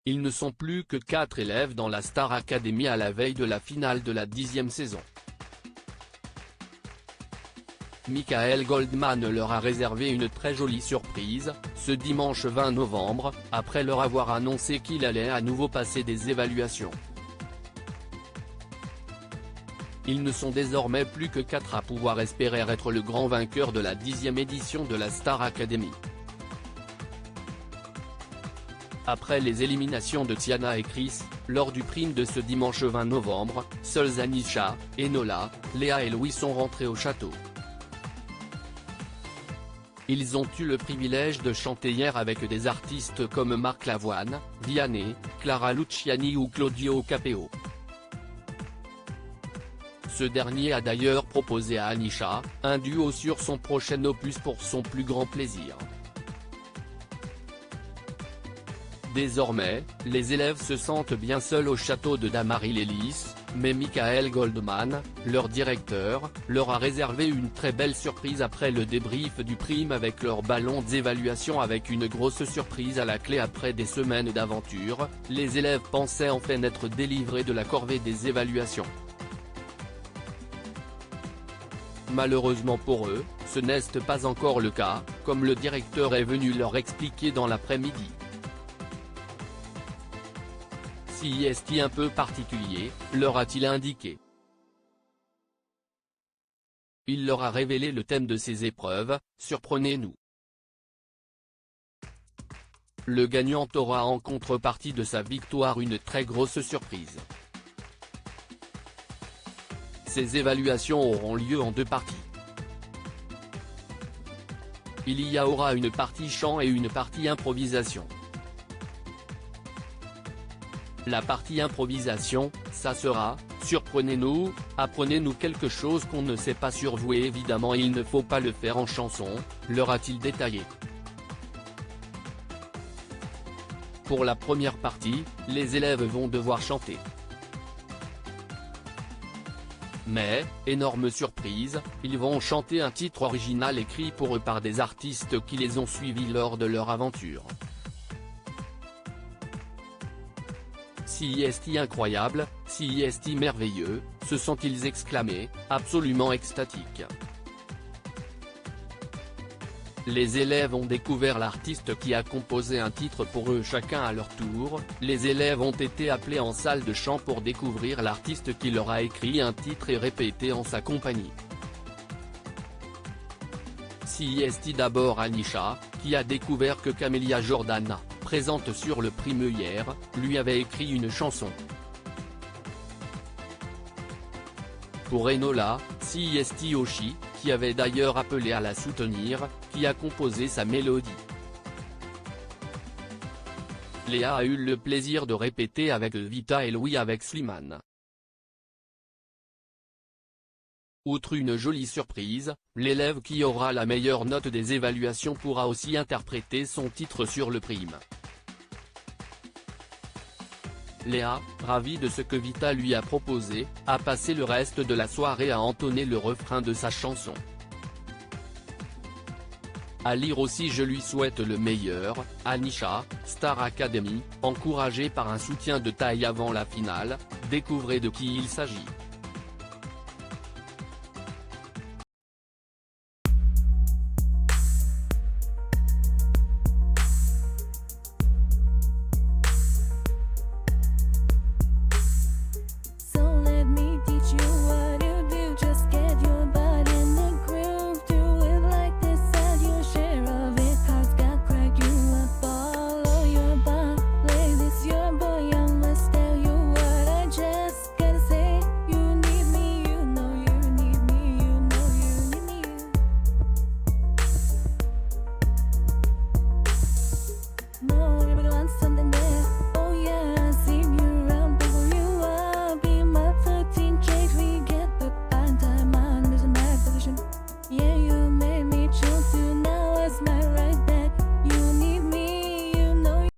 Ils ne sont plus que 4 élèves dans la Star Academy à la veille de la finale de la 10e saison. Michael Goldman leur a réservé une très jolie surprise, ce dimanche 20 novembre, après leur avoir annoncé qu'il allait à nouveau passer des évaluations. Ils ne sont désormais plus que 4 à pouvoir espérer être le grand vainqueur de la 10e édition de la Star Academy. Après les éliminations de Tiana et Chris, lors du prime de ce dimanche 20 novembre, seuls Anisha, Enola, Léa et Louis sont rentrés au château. Ils ont eu le privilège de chanter hier avec des artistes comme Marc Lavoine, Vianney, Clara Luciani ou Claudio Capeo. Ce dernier a d'ailleurs proposé à Anisha, un duo sur son prochain opus pour son plus grand plaisir. Désormais, les élèves se sentent bien seuls au château de Damary-Lélis, mais Michael Goldman, leur directeur, leur a réservé une très belle surprise après le débrief du prime avec leur ballon d'évaluation. Avec une grosse surprise à la clé après des semaines d'aventure, les élèves pensaient enfin être délivrés de la corvée des évaluations. Malheureusement pour eux, ce n'est pas encore le cas, comme le directeur est venu leur expliquer dans l'après-midi. Si est un peu particulier, leur a-t-il indiqué. Il leur a révélé le thème de ces épreuves, surprenez-nous. Le gagnant aura en contrepartie de sa victoire une très grosse surprise. Ces évaluations auront lieu en 2 parties. Il y aura une partie chant et une partie improvisation. La partie improvisation, ça sera « Surprenez-nous, apprenez-nous quelque chose qu'on ne sait pas sur vous et évidemment il ne faut pas le faire en chanson », leur a-t-il détaillé. Pour la première partie, les élèves vont devoir chanter. Mais, énorme surprise, ils vont chanter un titre original écrit pour eux par des artistes qui les ont suivis lors de leur aventure. Si est incroyable, si est merveilleux, se sont-ils exclamés, absolument extatiques. Les élèves ont découvert l'artiste qui a composé un titre pour eux chacun à leur tour. Les élèves ont été appelés en salle de chant pour découvrir l'artiste qui leur a écrit un titre et répété en sa compagnie. Si est d'abord Anisha, qui a découvert que Camélia Jordana, présente sur le prime hier, lui avait écrit une chanson. Pour Enola, si est Oshi, qui avait d'ailleurs appelé à la soutenir, qui a composé sa mélodie. Léa a eu le plaisir de répéter avec Vita et Louis avec Slimane. Outre une jolie surprise, l'élève qui aura la meilleure note des évaluations pourra aussi interpréter son titre sur le prime. Léa, ravie de ce que Vita lui a proposé, a passé le reste de la soirée à entonner le refrain de sa chanson. À lire aussi Je lui souhaite le meilleur, Anisha, Star Academy, encouragée par un soutien de taille avant la finale, découvrez de qui il s'agit.